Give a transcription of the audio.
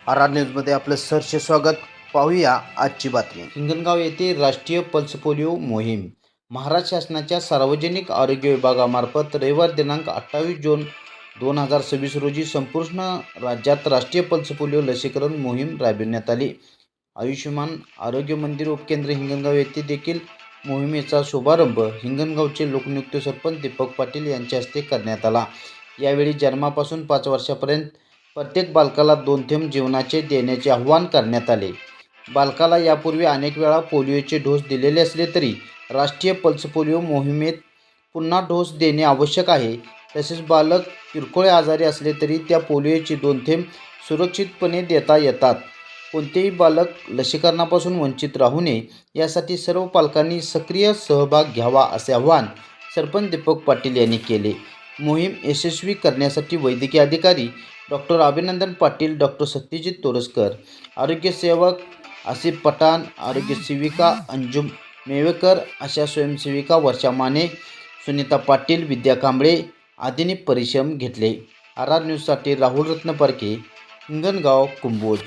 R न्यूजमध्ये आपलं सहर्ष स्वागत. पाहूया आजची बातमी. हिंगणगाव येथे राष्ट्रीय पल्स पोलिओ मोहीम. महाराष्ट्र शासनाच्या सार्वजनिक आरोग्य विभागामार्फत रविवार दिनांक 28 जून 2026 रोजी संपूर्ण राज्यात राष्ट्रीय पल्स पोलिओ लसीकरण मोहीम राबविण्यात आली. आयुष्यमान आरोग्य मंदिर उपकेंद्र हिंगणगाव येथे देखील मोहिमेचा शुभारंभ हिंगणगावचे लोकनियुक्त सरपंच दीपक पाटील यांच्या हस्ते करण्यात आला. यावेळी जन्मापासून 5 वर्षापर्यंत प्रत्येक बालकाला 2 थेंब जीवनाचे देण्याचे आवाहन करण्यात आले. बालकाला यापूर्वी अनेक वेळा पोलिओचे डोस दिलेले असले तरी राष्ट्रीय पल्स पोलिओ मोहिमेत पुन्हा डोस देणे आवश्यक आहे. तसेच बालक किरकोळ आजारी असले तरी त्या पोलिओचे 2 थेंब सुरक्षितपणे देता येतात. कोणतेही बालक लसीकरणापासून वंचित राहू नये यासाठी सर्व पालकांनी सक्रिय सहभाग घ्यावा असे आवाहन सरपंच दीपक पाटील यांनी केले. मोहीम यशस्वी करण्यासाठी वैद्यकीय अधिकारी डॉक्टर अभिनंदन पाटील, डॉक्टर सत्यजित तोरसकर, आरोग्य सेवक आसिफ पठाण, आरोग्य सेविका अंजुम मेवेकर, आशा स्वयंसेविका वर्षा माने, सुनीता पाटील, विद्या कांबळे आदींनी परिश्रम घेतले. आर न्यूजसाठी राहुल रत्न परके, हिंगणगाव, कुंभोज.